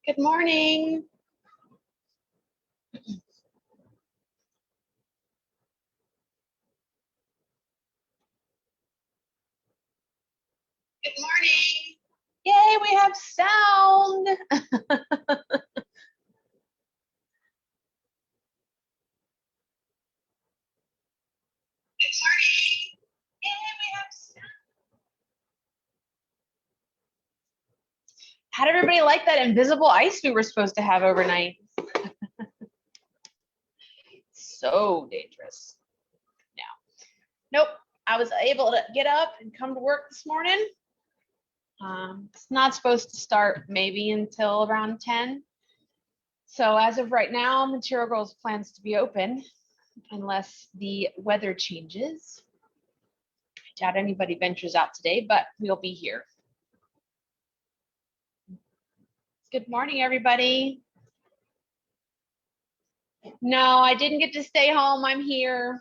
Good morning. Good morning. Yay, we have sound. Good morning. Yay, we have sound. How did everybody like that invisible ice we were supposed to have overnight? So dangerous. No. Nope. I was able to get up and come to work this morning. It's not supposed to start maybe until around 10. So as of right now, Material Girls plans to be open unless the weather changes. I doubt anybody ventures out today, but we'll be here. Good morning, everybody. No, I didn't get to stay home. I'm here.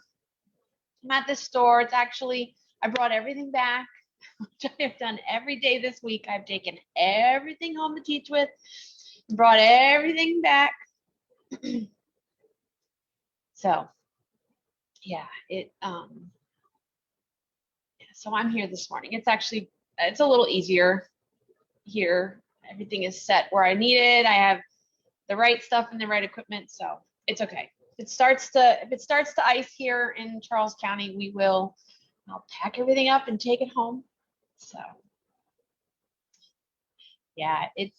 I'm at the store. It's actually, I brought everything back, which I've done every day this week. I've taken everything home to teach with, brought everything back. So, yeah, so I'm here this morning. It's actually, it's a little easier here. Everything is set where I need it. I have the right stuff and the right equipment, so it's okay. If it starts to ice here in Charles County, I'll pack everything up and take it home. So yeah, it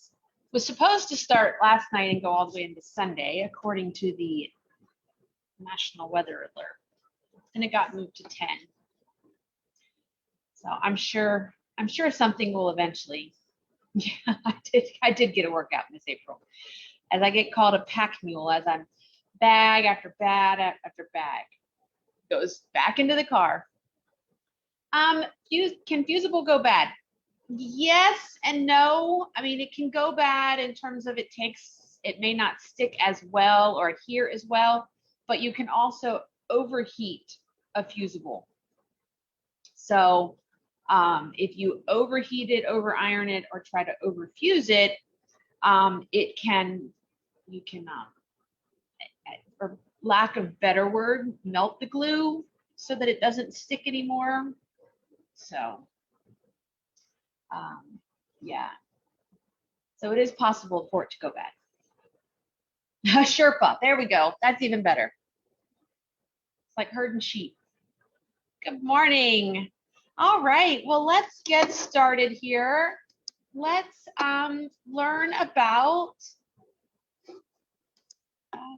was supposed to start last night and go all the way into Sunday, according to the National Weather Alert, and it got moved to 10. So I'm sure something will eventually. Yeah, I did get a workout in this April, as I get called a pack mule, as I'm bag after bag after bag goes back into the car. Can fusible go bad? Yes and no. I mean, it can go bad in terms of it may not stick as well or adhere as well, but you can also overheat a fusible. So if you overheat it, over iron it, or try to overfuse it, you can, for lack of better word, melt the glue so that it doesn't stick anymore. So yeah, so it is possible for it to go bad. Sherpa, there we go. That's even better. It's like herding sheep. Good morning. All right, well, let's get started here. Let's learn about,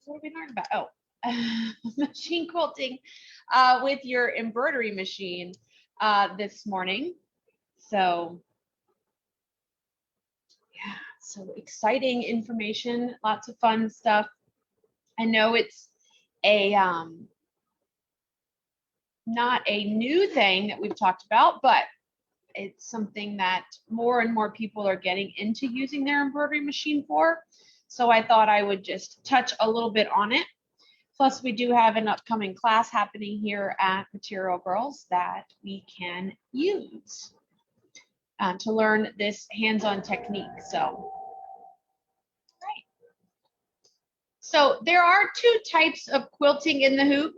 what did we learn about? Oh, machine quilting with your embroidery machine this morning. So yeah, so exciting information, lots of fun stuff. I know it's not a new thing that we've talked about, but it's something that more and more people are getting into using their embroidery machine for. So I thought I would just touch a little bit on it. Plus, we do have an upcoming class happening here at Material Girls that we can use to learn this hands-on technique. So, right. So there are two types of quilting in the hoop,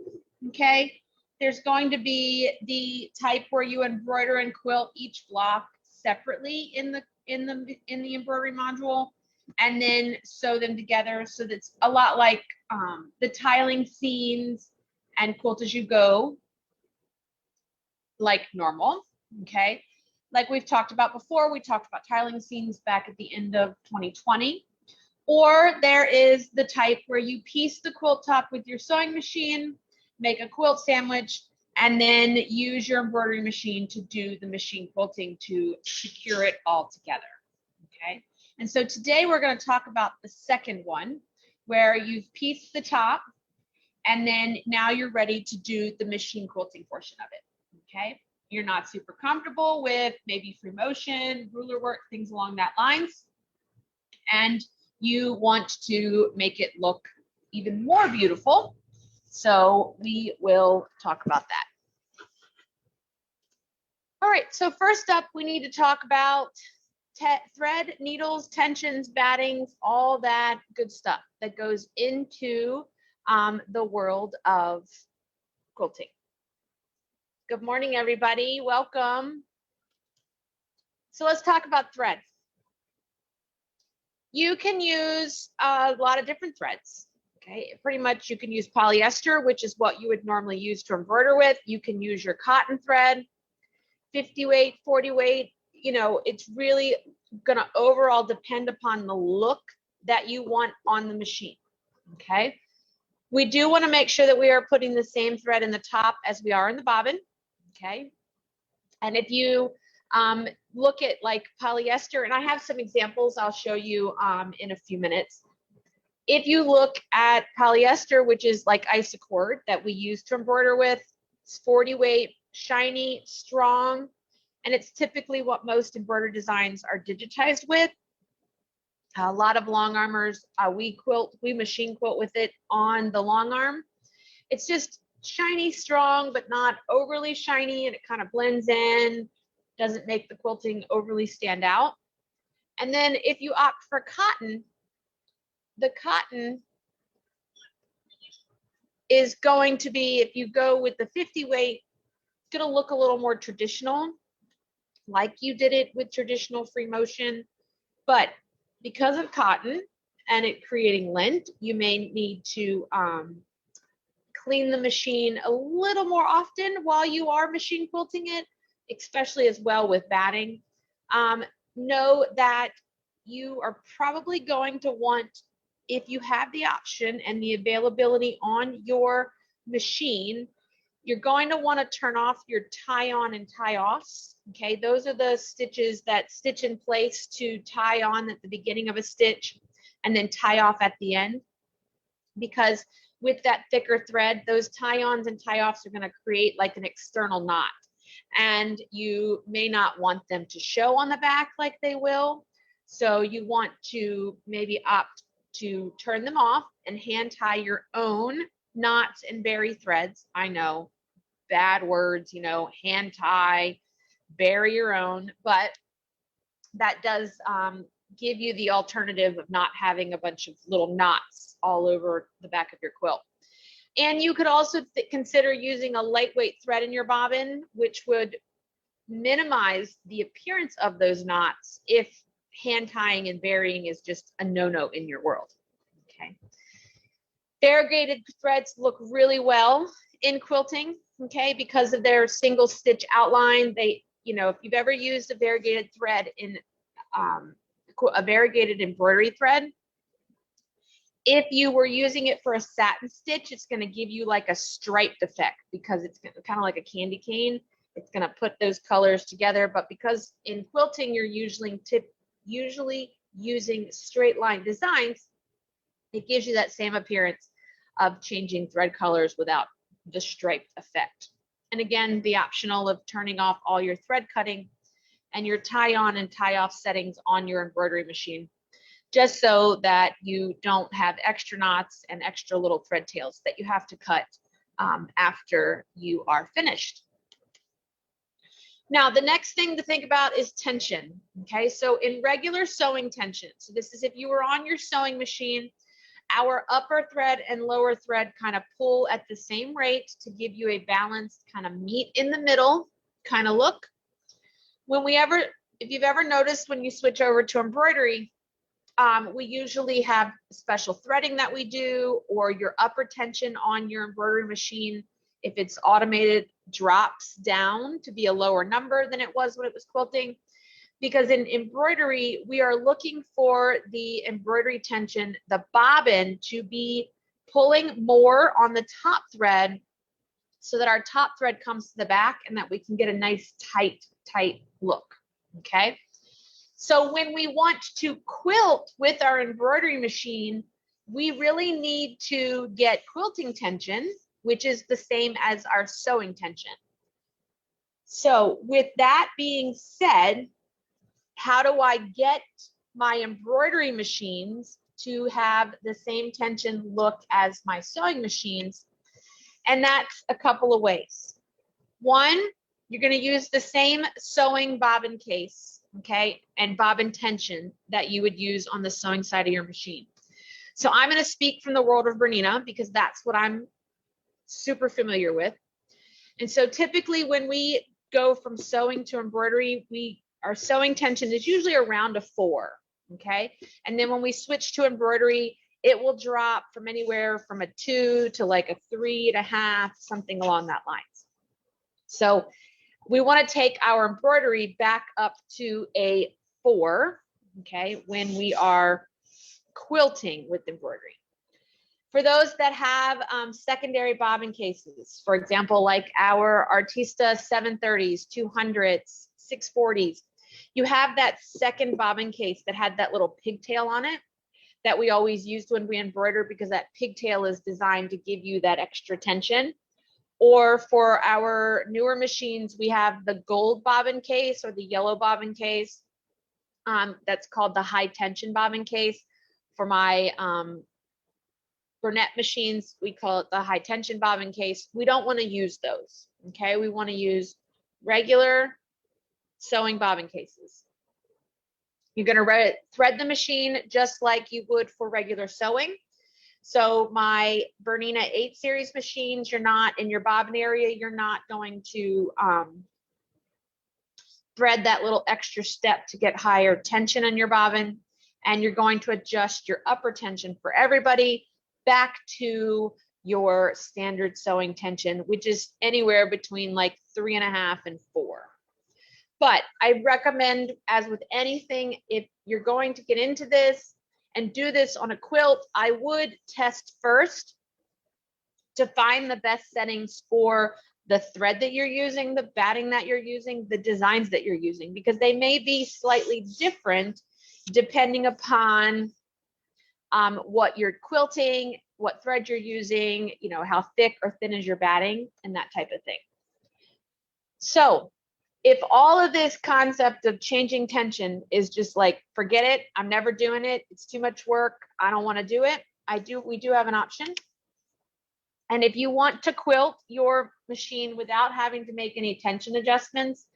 okay? There's going to be the type where you embroider and quilt each block separately in the embroidery module, and then sew them together. So that's a lot like the tiling scenes and quilt as you go, like normal, okay? Like we've talked about before, we talked about tiling scenes back at the end of 2020. Or there is the type where you piece the quilt top with your sewing machine, make a quilt sandwich, and then use your embroidery machine to do the machine quilting to secure it all together, okay? And so today we're going to talk about the second one, where you've pieced the top, and then now you're ready to do the machine quilting portion of it, okay? You're not super comfortable with maybe free motion, ruler work, things along that lines, and you want to make it look even more beautiful. So we will talk about that. All right, so first up, we need to talk about thread, needles, tensions, battings, all that good stuff that goes into the world of quilting. Good morning, everybody. Welcome. So let's talk about thread. You can use a lot of different threads. Okay, pretty much you can use polyester, which is what you would normally use to embroider with. You can use your cotton thread, 50 weight, 40 weight. You know, it's really gonna overall depend upon the look that you want on the machine. Okay, we do want to make sure that we are putting the same thread in the top as we are in the bobbin. Okay, and if you look at like polyester, and I have some examples I'll show you in a few minutes. If you look at polyester, which is like isocord that we use to embroider with, it's 40 weight, shiny, strong, and it's typically what most embroidery designs are digitized with. A lot of long armors, we machine quilt with it on the long arm. It's just shiny, strong, but not overly shiny, and it kind of blends in, doesn't make the quilting overly stand out. And then if you opt for cotton, the cotton is going to be, if you go with the 50 weight, it's going to look a little more traditional, like you did it with traditional free motion. But because of cotton and it creating lint, you may need to clean the machine a little more often while you are machine quilting it, especially as well with batting. Know that you are probably going to want, if you have the option and the availability on your machine, you're going to want to turn off your tie on and tie offs. Okay, those are the stitches that stitch in place to tie on at the beginning of a stitch and then tie off at the end. Because with that thicker thread, those tie-ons and tie-offs are going to create like an external knot. And you may not want them to show on the back like they will. So you want to maybe opt to turn them off and hand tie your own knots and berry threads. I know, bad words, you know, hand tie, bury your own, but that does give you the alternative of not having a bunch of little knots all over the back of your quilt. And you could also consider using a lightweight thread in your bobbin, which would minimize the appearance of those knots if hand tying and burying is just a no-no in your world. Okay. Variegated threads look really well in quilting, okay, because of their single stitch outline. They, you know, if you've ever used a variegated thread in a variegated embroidery thread, if you were using it for a satin stitch, it's going to give you like a striped effect because it's kind of like a candy cane. It's going to put those colors together, but because in quilting you're usually using straight line designs, it gives you that same appearance of changing thread colors without the striped effect. And again, the optional of turning off all your thread cutting and your tie on and tie off settings on your embroidery machine, just so that you don't have extra knots and extra little thread tails that you have to cut after you are finished. Now, the next thing to think about is tension. Okay, so in regular sewing tension, so this is if you were on your sewing machine, our upper thread and lower thread kind of pull at the same rate to give you a balanced kind of meet in the middle kind of look. If you've ever noticed when you switch over to embroidery, we usually have special threading that we do, or your upper tension on your embroidery machine, if it's automated, drops down to be a lower number than it was when it was quilting. Because in embroidery, we are looking for the embroidery tension, the bobbin, to be pulling more on the top thread so that our top thread comes to the back and that we can get a nice tight look, okay? So when we want to quilt with our embroidery machine, we really need to get quilting tension, which is the same as our sewing tension. So with that being said, how do I get my embroidery machines to have the same tension look as my sewing machines? And that's a couple of ways. One, you're going to use the same sewing bobbin case okay, and bobbin tension that you would use on the sewing side of your machine. So I'm going to speak from the world of Bernina because that's what I'm super familiar with. And so typically when we go from sewing to embroidery, our sewing tension is usually around a 4, okay? And then when we switch to embroidery, it will drop from anywhere from a 2 to like a 3.5, something along that lines. So we want to take our embroidery back up to a 4, okay, when we are quilting with embroidery. For those that have secondary bobbin cases, for example, like our Artista 730s, 200s, 640s, you have that second bobbin case that had that little pigtail on it that we always used when we embroider because that pigtail is designed to give you that extra tension. Or for our newer machines, we have the gold bobbin case or the yellow bobbin case. That's called the high tension bobbin case. For my Burnett machines, we call it the high tension bobbin case. We don't want to use those, okay? We want to use regular sewing bobbin cases. You're going to thread the machine just like you would for regular sewing. So my Bernina 8 series machines, you're not in your bobbin area, you're not going to thread that little extra step to get higher tension on your bobbin, and you're going to adjust your upper tension for everybody back to your standard sewing tension, which is anywhere between like 3.5 and 4. But I recommend, as with anything, if you're going to get into this and do this on a quilt, I would test first to find the best settings for the thread that you're using, the batting that you're using, the designs that you're using, because they may be slightly different depending upon what you're quilting, what thread you're using, you know, how thick or thin is your batting, and that type of thing. So if all of this concept of changing tension is just like, forget it, I'm never doing it, it's too much work, I don't want to do it, we do have an option. And if you want to quilt your machine without having to make any tension adjustments,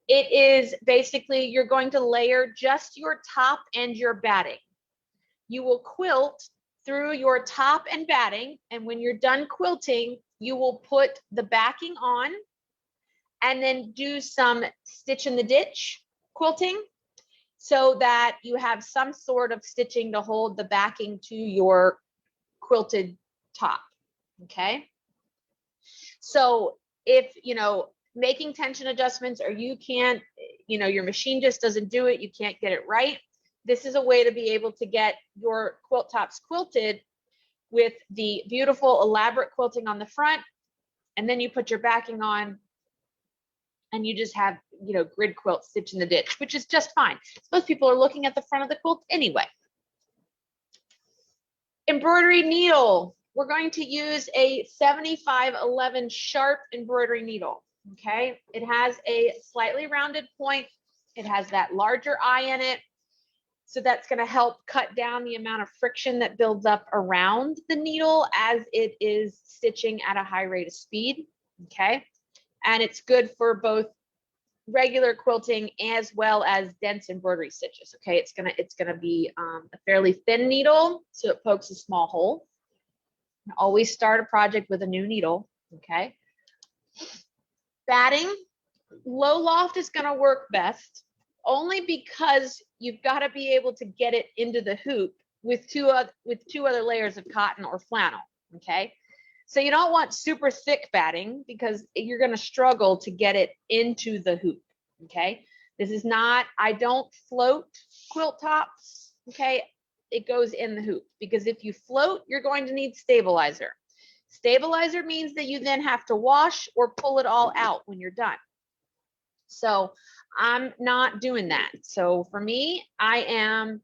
it is basically, you're going to layer just your top and your batting. You will quilt through your top and batting, and when you're done quilting, you will put the backing on and then do some stitch in the ditch quilting so that you have some sort of stitching to hold the backing to your quilted top, okay? So if, you know, making tension adjustments or you can't, you know, your machine just doesn't do it, you can't get it right, this is a way to be able to get your quilt tops quilted with the beautiful elaborate quilting on the front, and then you put your backing on and you just have, you know, grid quilt stitch in the ditch, which is just fine. Most people are looking at the front of the quilt anyway. Embroidery needle. We're going to use a 7511 sharp embroidery needle, okay? It has a slightly rounded point. It has that larger eye in it. So that's going to help cut down the amount of friction that builds up around the needle as it is stitching at a high rate of speed, okay? And it's good for both regular quilting as well as dense embroidery stitches, okay? It's gonna be a fairly thin needle, so it pokes a small hole. Always start a project with a new needle, okay? Batting, low loft is gonna work best, only because you've got to be able to get it into the hoop with two other layers of cotton or flannel, okay? So you don't want super thick batting because you're going to struggle to get it into the hoop, okay? This is not, I don't float quilt tops, okay? It goes in the hoop because if you float, you're going to need stabilizer. Stabilizer means that you then have to wash or pull it all out when you're done. So I'm not doing that. So for me, I am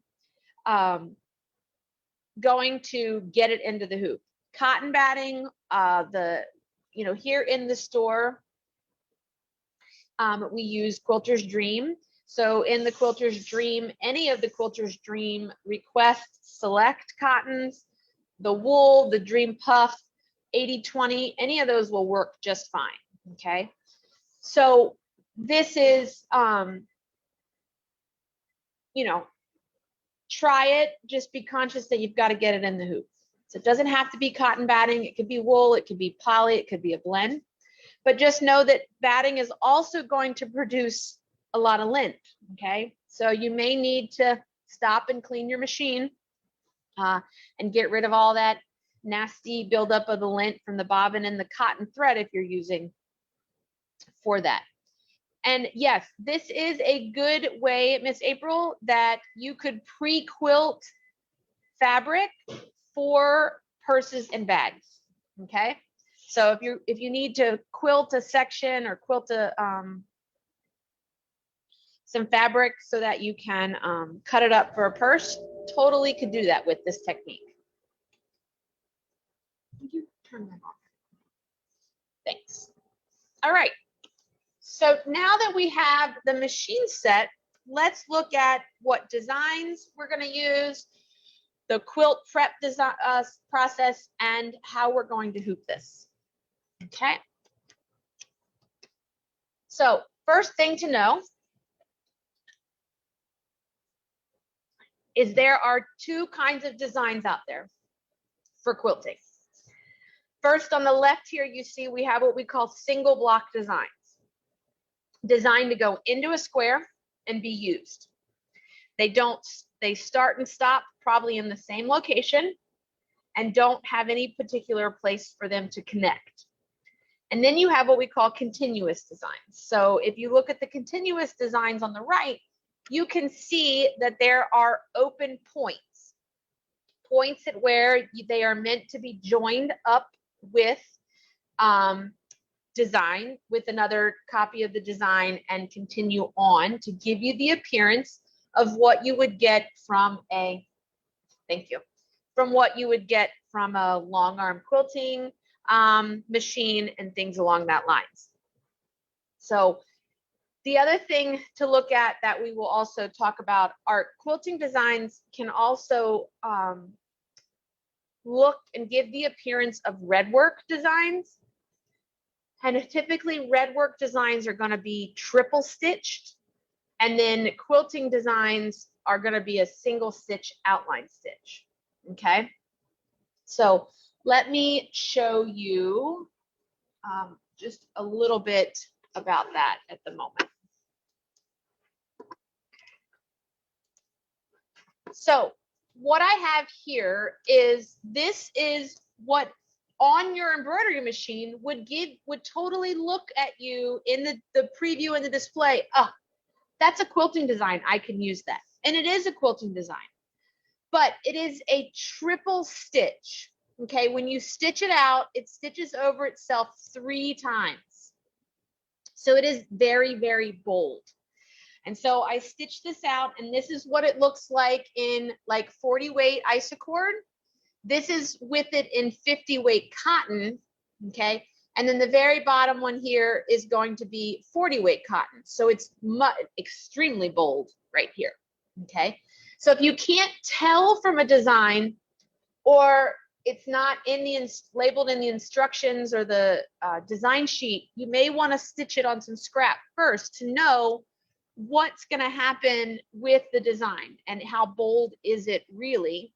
going to get it into the hoop. Cotton batting, here in the store, we use Quilter's Dream. So in the Quilter's Dream, any of the Quilter's Dream Request Select cottons, the wool, the Dream Puff, 80/20, any of those will work just fine, okay? So this is you know, try it, just be conscious that you've got to get it in the hoop. So it doesn't have to be cotton batting. It could be wool, it could be poly, it could be a blend. But just know that batting is also going to produce a lot of lint, okay? So you may need to stop and clean your machine and get rid of all that nasty buildup of the lint from the bobbin and the cotton thread if you're using for that. And yes, this is a good way, Miss April, that you could pre-quilt fabric for purses and bags, okay? So if you need to quilt a section or quilt a some fabric so that you can cut it up for a purse, totally could do that with this technique. Could you turn that off? Thanks. All right. So now that we have the machine set, let's look at what designs we're going to use, the quilt prep design process, and how we're going to hoop this. Okay. So first thing to know is there are two kinds of designs out there for quilting. First, on the left here, you see we have what we call single block designs, designed to go into a square and be used. They start and stop probably in the same location and don't have any particular place for them to connect. And then you have what we call continuous designs. So if you look at the continuous designs on the right, you can see that there are open points at where they are meant to be joined up with design, with another copy of the design, and continue on to give you the appearance of what you would get from a, from what you would get from a long arm quilting machine and things along that lines. So the other thing to look at that we will also talk about are quilting designs can also look and give the appearance of redwork designs. And typically redwork designs are going to be triple stitched, and then quilting designs are going to be a single stitch outline stitch. Okay, so let me show you just a little bit about that at the moment. So what I have here is, this is what on your embroidery machine would totally look at you in the preview and the display. Oh, that's a quilting design. I can use that. And it is a quilting design, but it is a triple stitch. Okay, when you stitch it out, it stitches over itself 3 times. So it is very, very bold. And so I stitched this out, and this is what it looks like in like 40 weight isocord. This is with it in 50 weight cotton, okay? And then the very bottom one here is going to be 40 weight cotton. So it's extremely bold right here, okay? So if you can't tell from a design, or it's not in the labeled in the instructions or the design sheet, you may want to stitch it on some scrap first to know what's going to happen with the design and how bold is it really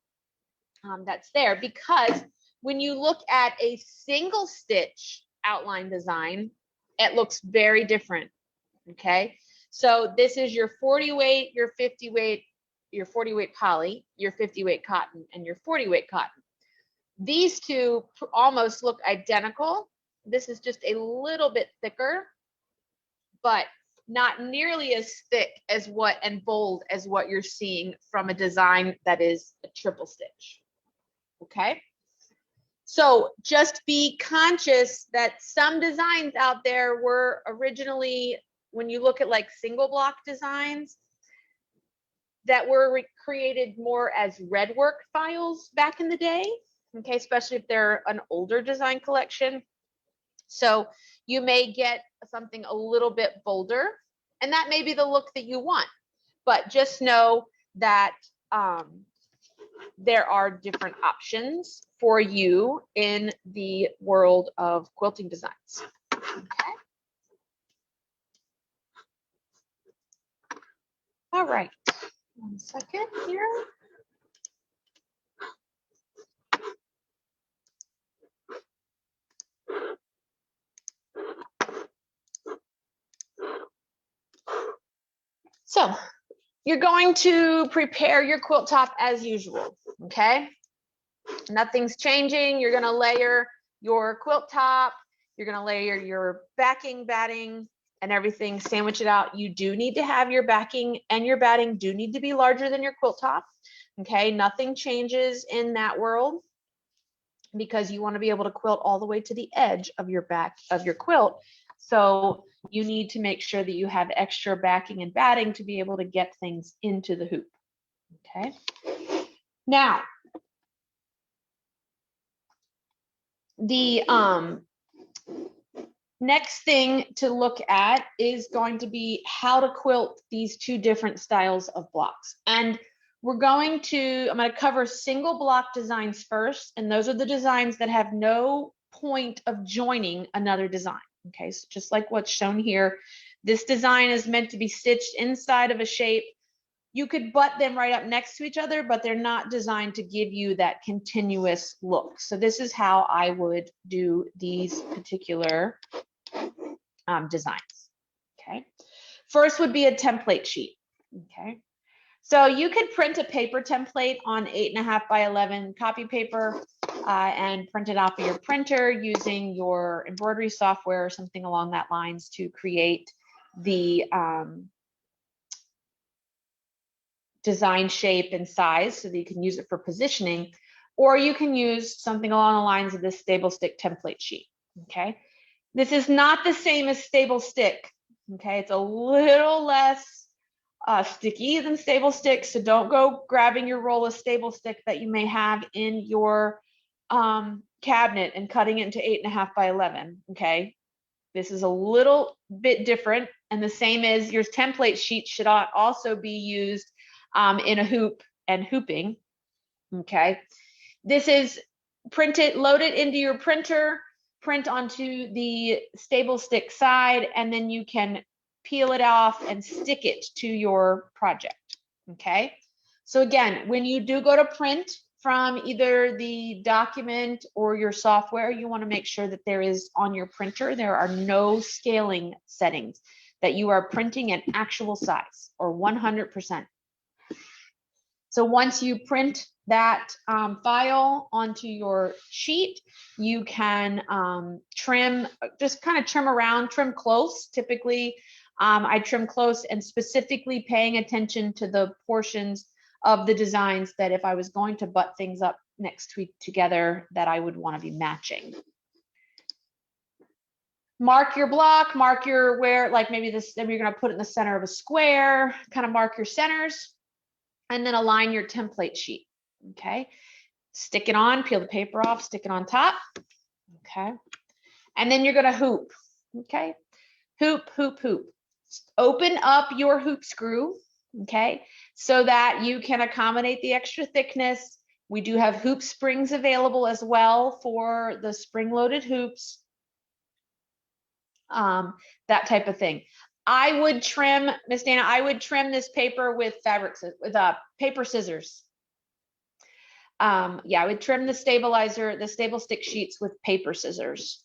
that's there. Because when you look at a single stitch outline design, it looks very different. Okay, so this is your 40 weight, your 50 weight, your 40 weight poly, your 50 weight cotton, and your 40 weight cotton. These two almost look identical. This is just a little bit thicker, but not nearly as thick as what and bold as what you're seeing from a design that is a triple stitch. Okay, so just be conscious that some designs out there were originally, when you look at like single block designs, that were created more as redwork files back in the day. Okay, especially if they're an older design collection. So you may get something a little bit bolder, and that may be the look that you want. But just know that there are different options for you in the world of quilting designs. Okay. All right. 1 second here. So you're going to prepare your quilt top as usual, okay? Nothing's changing. You're gonna layer your quilt top, you're gonna layer your backing, batting, and everything, sandwich it out. You do need to have your backing and your batting do need to be larger than your quilt top, okay? Nothing changes in that world because you wanna be able to quilt all the way to the edge of your back of your quilt. So you need to make sure that you have extra backing and batting to be able to get things into the hoop, okay? Now, the next thing to look at is going to be how to quilt these two different styles of blocks. And I'm going to cover single block designs first, and those are the designs that have no point of joining another design. Okay, so just like what's shown here, this design is meant to be stitched inside of a shape. You could butt them right up next to each other, but they're not designed to give you that continuous look. So this is how I would do these particular designs. Okay, first would be a template sheet. Okay, so you could print a paper template on 8.5 by 11 copy paper and print it off of your printer using your embroidery software or something along that lines to create the design shape and size so that you can use it for positioning, or you can use something along the lines of this stable stick template sheet. Okay, this is not the same as stable stick. Okay, it's a little less sticky than stable stick, so don't go grabbing your roll of stable stick that you may have in your cabinet and cutting it into 8.5 by 11. Okay, this is a little bit different, and the same as your template sheet should also be used in a hoop and hooping. Okay, this is printed, loaded into your printer, print onto the stable stick side, and then you can peel it off and stick it to your project. Okay, so again, when you do go to print from either the document or your software, you want to make sure that there is on your printer, there are no scaling settings, that you are printing an actual size or 100%. So once you print that file onto your sheet, you can trim, just kind of trim around, trim close. Typically, I trim close and specifically paying attention to the portions of the designs that if I was going to butt things up next to together, that I would want to be matching. Mark your block, mark your where, like maybe this, maybe you're going to put it in the center of a square, kind of mark your centers. And then align your template sheet. Okay, stick it on, peel the paper off, stick it on top. Okay, and then you're going to hoop. Okay, hoop, hoop, hoop. Open up your hoop screw. Okay, so that you can accommodate the extra thickness. We do have hoop springs available as well for the spring-loaded hoops. That type of thing. I would trim, Miss Dana, I would trim this paper with paper scissors. Yeah, I would trim the stable stick sheets with paper scissors.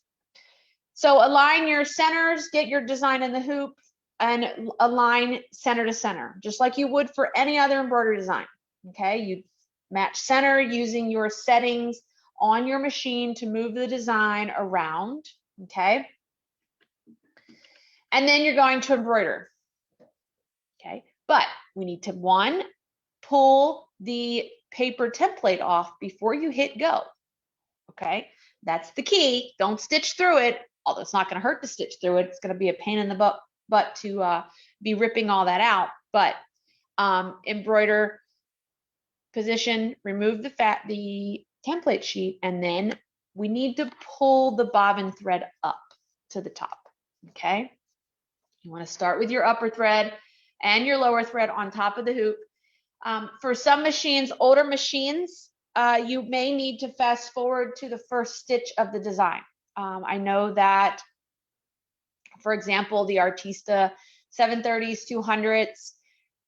So align your centers, get your design in the hoop, and align center to center, just like you would for any other embroidery design. Okay, you match center using your settings on your machine to move the design around. Okay. And then you're going to embroider. Okay, but we need to, one, pull the paper template off before you hit go. Okay, that's the key. Don't stitch through it, although it's not going to hurt to stitch through it. It's going to be a pain in the butt to be ripping all that out. But embroider, position, remove the template sheet, and then we need to pull the bobbin thread up to the top. Okay. You want to start with your upper thread and your lower thread on top of the hoop. For some machines, older machines, you may need to fast forward to the first stitch of the design. I know that, for example, the Artista 730s, 200s,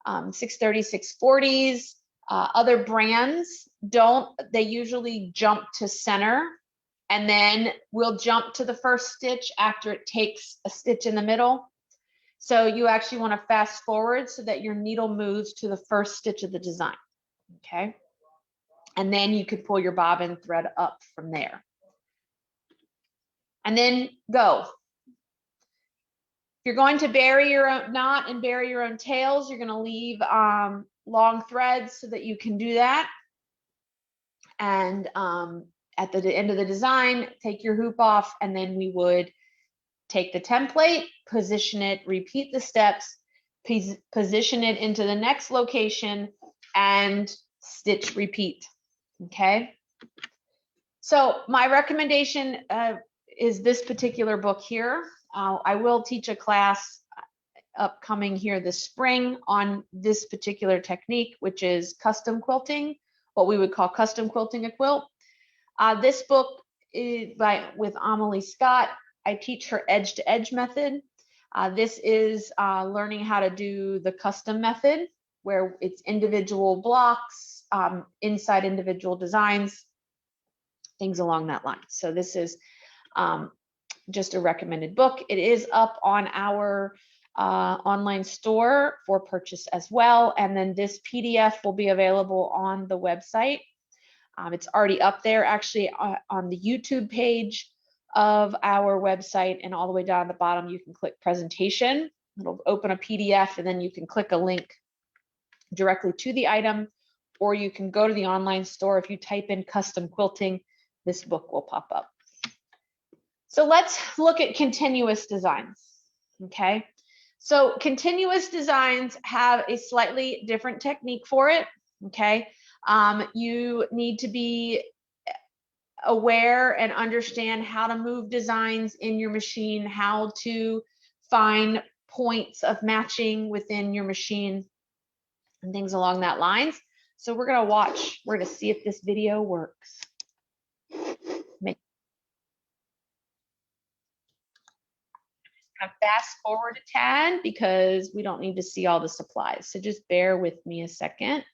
630, 640s. Other brands don't, they usually jump to center and then we'll jump to the first stitch after it takes a stitch in the middle. So you actually want to fast forward so that your needle moves to the first stitch of the design, okay? And then you could pull your bobbin thread up from there. And then go. You're going to bury your own knot and bury your own tails. You're going to leave long threads so that you can do that. And at the end of the design, take your hoop off, and then we would take the template, position it, repeat the steps, position it into the next location, and stitch repeat. Okay. So my recommendation is this particular book here. I will teach a class upcoming here this spring on this particular technique, which is custom quilting, what we would call custom quilting a quilt. This book is with Amelie Scott. I teach her edge to edge method. This is learning how to do the custom method, where it's individual blocks, inside individual designs, things along that line. So this is just a recommended book. It is up on our online store for purchase as well. And then this PDF will be available on the website. It's already up there actually on the YouTube page of our website, and all the way down at the bottom you can click presentation. It'll open a PDF and then you can click a link directly to the item, or you can go to the online store. If you type in custom quilting, this book will pop up. So let's look at continuous designs, okay? So continuous designs have a slightly different technique for it, okay? You need to be aware and understand how to move designs in your machine, how to find points of matching within your machine, and things along that lines. So we're gonna see if this video works. Fast forward a tad because we don't need to see all the supplies. So just bear with me a second.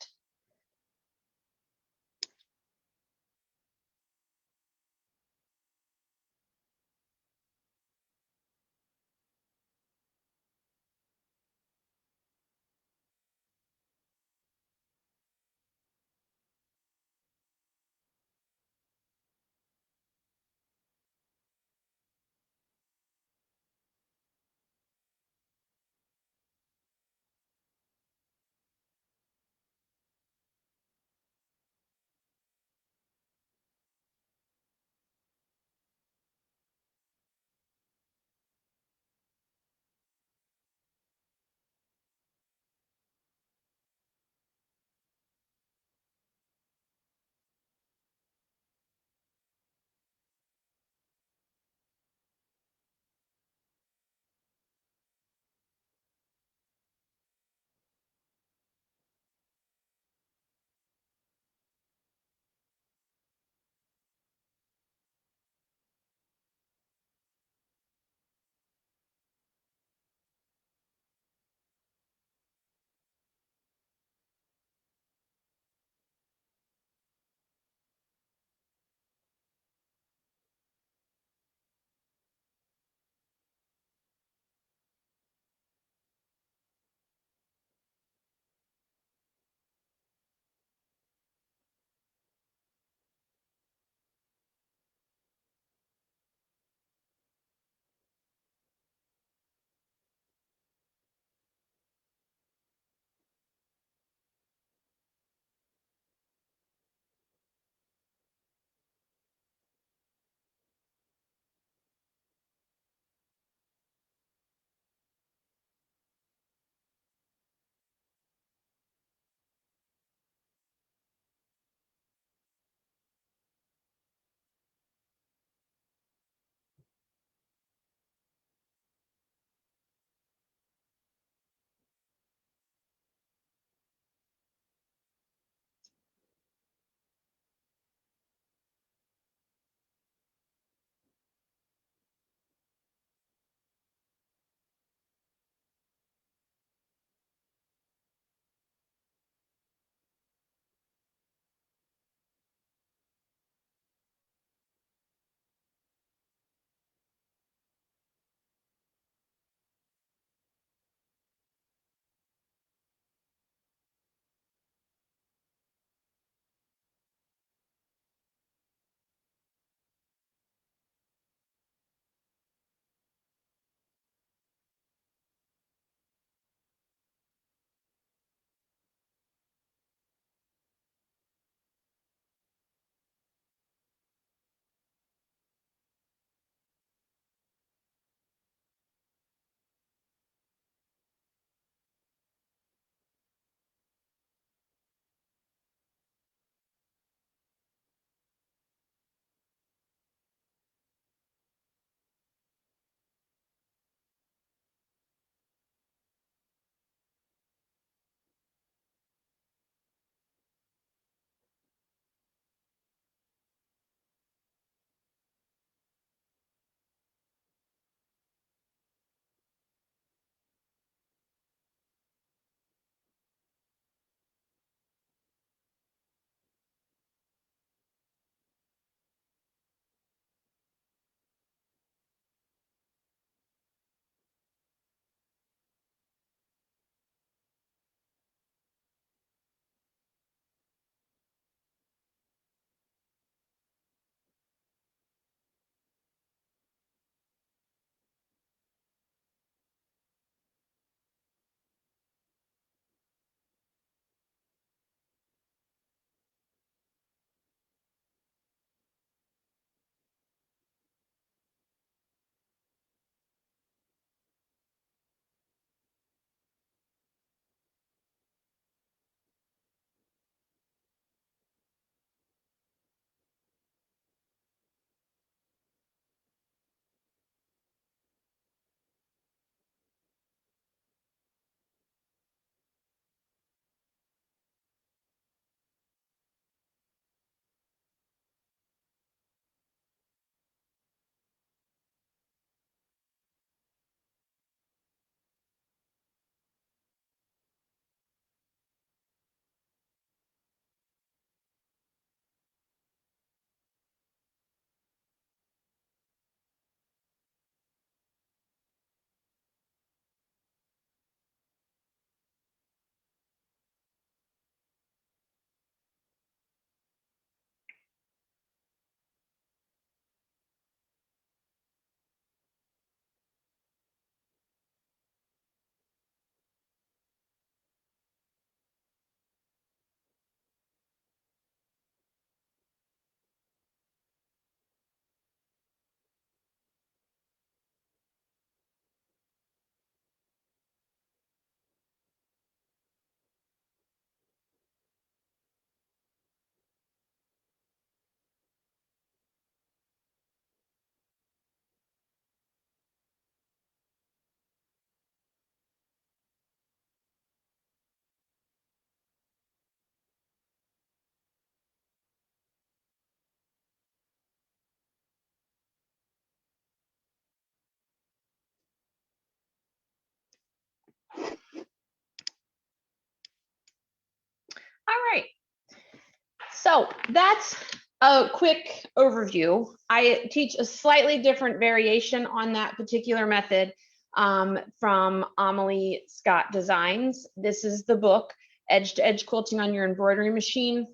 So that's a quick overview. I teach a slightly different variation on that particular method from Amelie Scott Designs. This is the book, Edge to Edge Quilting on Your Embroidery Machine.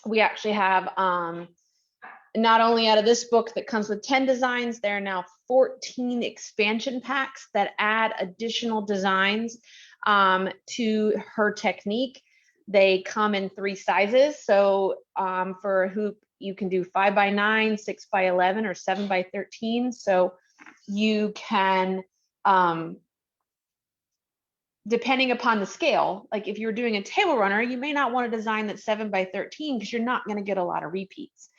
We actually have not only out of this book that comes with 10 designs, there are now 14 expansion packs that add additional designs to her technique. They come in 3 sizes. So for a hoop, you can do 5x9, 6x11, or 7x13. So you can, depending upon the scale, like if you're doing a table runner, you may not want a design that's 7x13 because you're not going to get a lot of repeats.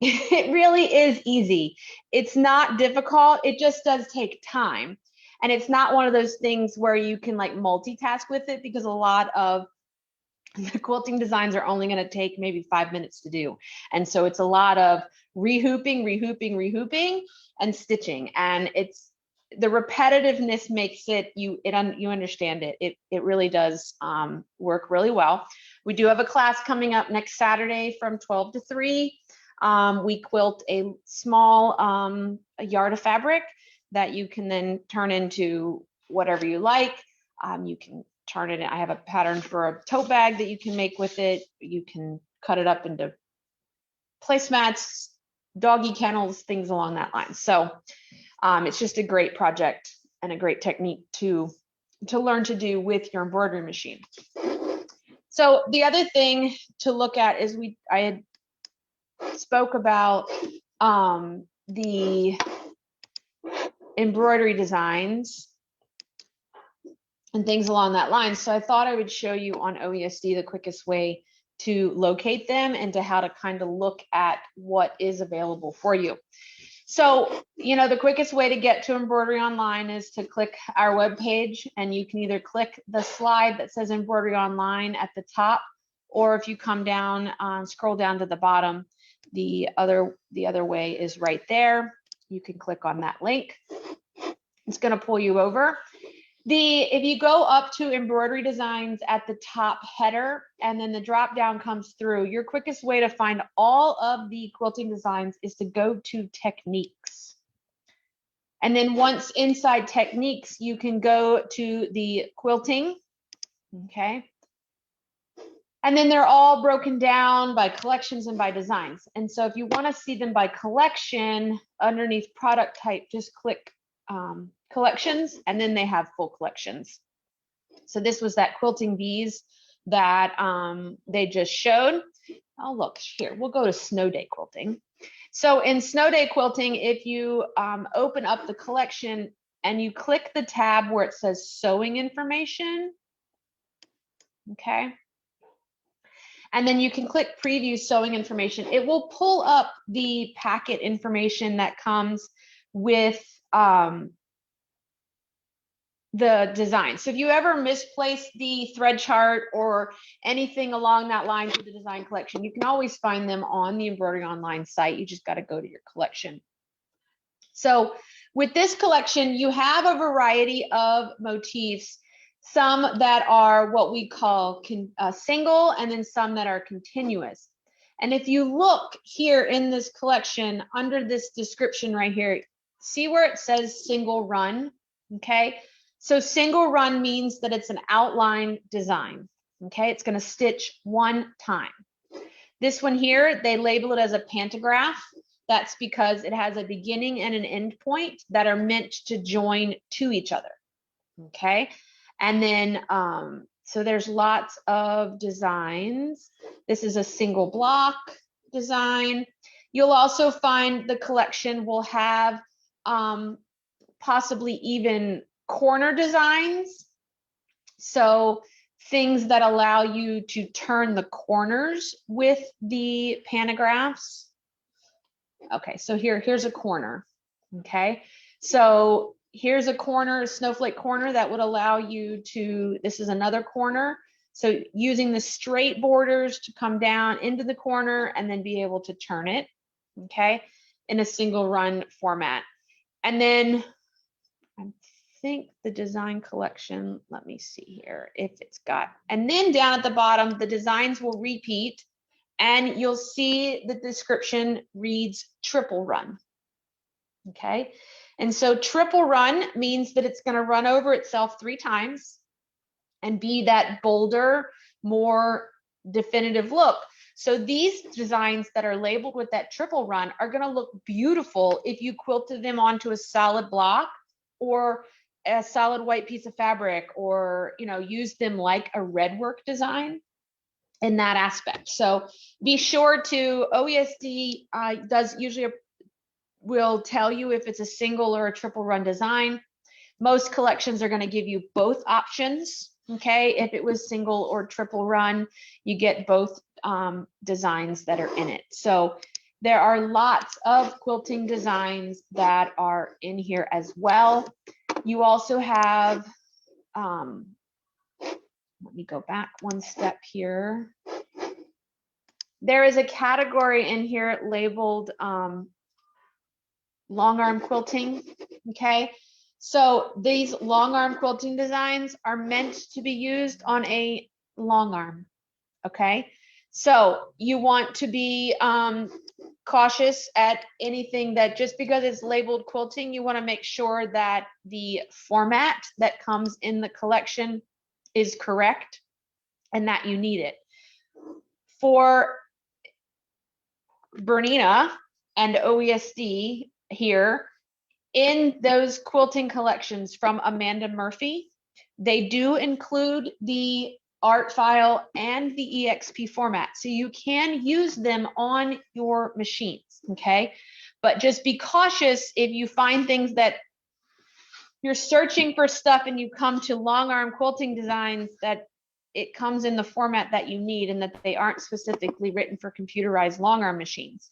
It really is easy. It's not difficult. It just does take time. And it's not one of those things where you can like multitask with it, because a lot of the quilting designs are only going to take maybe 5 minutes to do. And so it's a lot of rehooping, and stitching. And it's the repetitiveness makes it, you understand it. It really does work really well. We do have a class coming up next Saturday from 12 to 3. We quilt a small a yard of fabric that you can then turn into whatever you like. You can turn it, I have a pattern for a tote bag that you can make with it. You can cut it up into placemats, doggy kennels, things along that line. So it's just a great project and a great technique to learn to do with your embroidery machine. So the other thing to look at is I had spoke about the embroidery designs and things along that line. So I thought I would show you on OESD the quickest way to locate them and to how to kind of look at what is available for you. So, the quickest way to get to Embroidery Online is to click our webpage, and you can either click the slide that says Embroidery Online at the top, or if you come down, scroll down to the bottom, the other way is right there. You can click on that link. It's going to pull you over. If you go up to embroidery designs at the top header, and then the drop down comes through, your quickest way to find all of the quilting designs is to go to techniques. And then once inside techniques, you can go to the quilting, okay? And then they're all broken down by collections and by designs. And so if you want to see them by collection, underneath product type, just click collections, and then they have full collections. So this was that quilting bees that they just showed. Oh, look here, we'll go to snow day quilting. So in snow day quilting, if you open up the collection and you click the tab where it says sewing information, okay, and then you can click preview sewing information, it will pull up the packet information that comes with the design. So if you ever misplace the thread chart or anything along that line to the design collection, you can always find them on the Embroidery Online site. You just got to go to your collection. So with this collection, you have a variety of motifs, some that are what we call single, and then some that are continuous. And if you look here in this collection, under this description right here, see where it says single run, okay? So single run means that it's an outline design, okay? It's going to stitch one time. This one here, they label it as a pantograph. That's because it has a beginning and an end point that are meant to join to each other, okay? And then, so there's lots of designs. This is a single block design. You'll also find the collection will have possibly even corner designs. So things that allow you to turn the corners with the pantographs. Okay, so here's a corner, okay? So here's a corner, a snowflake corner that would allow you to, this is another corner. So using the straight borders to come down into the corner and then be able to turn it, okay, in a single run format. And then I think the design collection, let me see here if it's got, and then down at the bottom, the designs will repeat. and you'll see the description reads triple run. Okay, and so triple run means that it's going to run over itself 3 times and be that bolder, more definitive look. So these designs that are labeled with that triple run are going to look beautiful if you quilted them onto a solid block or a solid white piece of fabric, or use them like a red work design in that aspect. So be sure to, OESD does usually will tell you if it's a single or a triple run design. Most collections are going to give you both options. Okay, if it was single or triple run, you get both designs that are in it. So there are lots of quilting designs that are in here as well. You also have, let me go back one step here. There is a category in here labeled long arm quilting. Okay, so these long arm quilting designs are meant to be used on a long arm. Okay, so you want to be cautious at anything that, just because it's labeled quilting, you want to make sure that the format that comes in the collection is correct and that you need it. For Bernina and OESD here, in those quilting collections from Amanda Murphy, they do include the art file and the EXP format. So you can use them on your machines, okay? But just be cautious if you find things that you're searching for stuff and you come to long arm quilting designs that it comes in the format that you need and that they aren't specifically written for computerized long arm machines.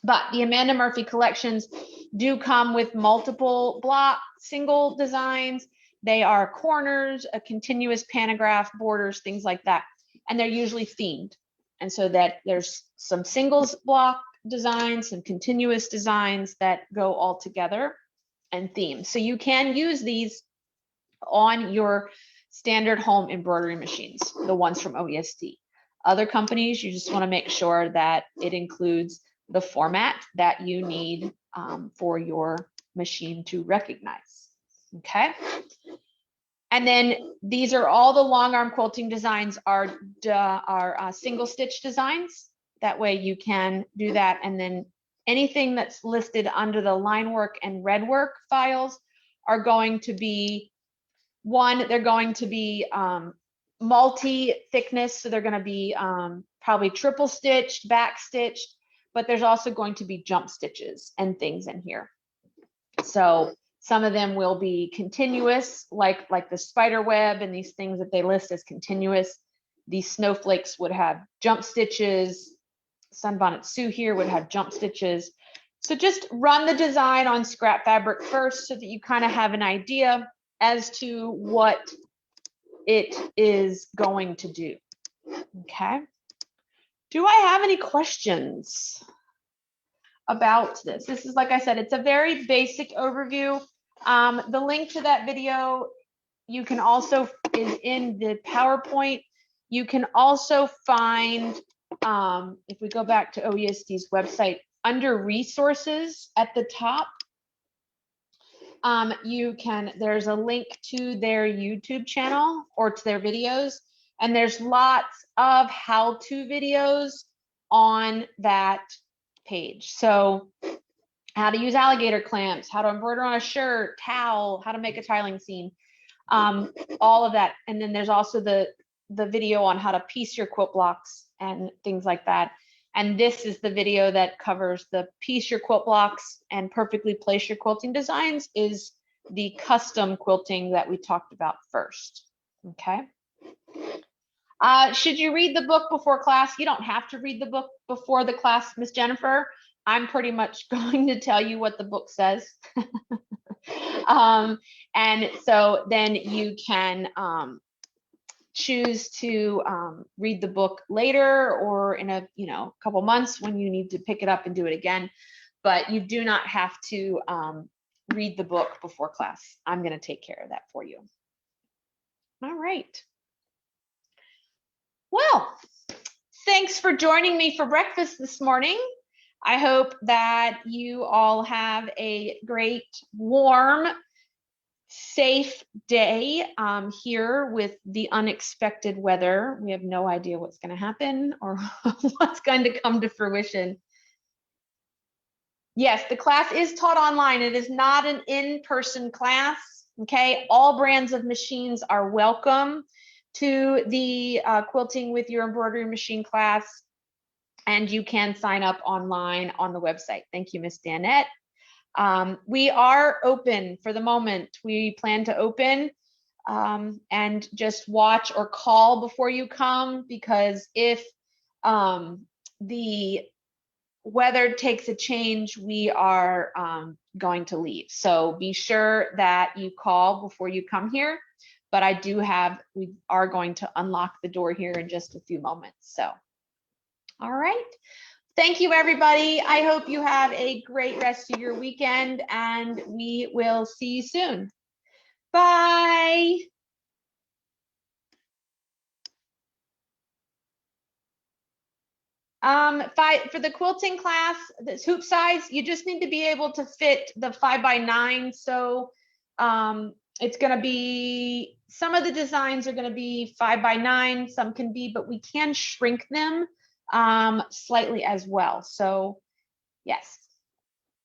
But the Amanda Murphy collections do come with multiple block single designs. They are corners, a continuous pantograph, borders, things like that. And they're usually themed. And so that there's some singles block designs, some continuous designs that go all together and themed. So you can use these on your standard home embroidery machines, the ones from OESD. Other companies, you just want to make sure that it includes the format that you need for your machine to recognize. Okay. And then these are all the long arm quilting designs are single stitch designs. That way you can do that. And then anything that's listed under the line work and red work files are going to be they're going to be multi thickness. So they're going to be probably triple stitched, back stitched, but there's also going to be jump stitches and things in here. So some of them will be continuous, like the spider web and these things that they list as continuous. These snowflakes would have jump stitches. Sunbonnet Sue here would have jump stitches. So just run the design on scrap fabric first so that you kind of have an idea as to what it is going to do. Okay. Do I have any questions about this? This is, like I said, it's a very basic overview. The link to that video you can also is in the PowerPoint. You can also find, if we go back to OESD's website, under resources at the top, there's a link to their YouTube channel or to their videos, and there's lots of how-to videos on that page. So how to use alligator clamps, how to embroider on a shirt, towel, how to make a tiling seam, all of that. And then there's also the video on how to piece your quilt blocks and things like that. And this is the video that covers the piece your quilt blocks and perfectly place your quilting designs, is the custom quilting that we talked about first. Okay. Should you read the book before class? You don't have to read the book before the class, Miss Jennifer. I'm pretty much going to tell you what the book says. And so then you can choose to read the book later or in a couple months when you need to pick it up and do it again. But you do not have to read the book before class. I'm going to take care of that for you. All right. Well, Thanks for joining me for breakfast this morning. I hope that you all have a great, warm, safe day here with the unexpected weather. We have no idea what's going to happen or what's going to come to fruition. Yes, the class is taught online. It is not an in-person class. Okay, all brands of machines are welcome to the Quilting with Your Embroidery Machine class, and you can sign up online on the website. Thank you, Miss Danette. We are open for the moment. We plan to open and just watch or call before you come, because if the weather takes a change, we are going to leave. So be sure that you call before you come here. But we are going to unlock the door here in just a few moments. So, all right. Thank you, everybody. I hope you have a great rest of your weekend, and we will see you soon. Bye. For the quilting class, this hoop size, you just need to be able to fit the 5x9. So it's going to be, some of the designs are going to be 5x9, some can be, but we can shrink them slightly as well. So yes,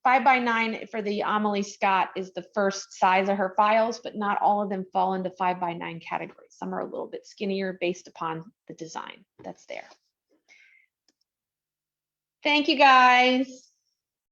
5x9 for the Amelie Scott is the first size of her files, but not all of them fall into 5x9 categories. Some are a little bit skinnier based upon the design that's there. Thank you, guys.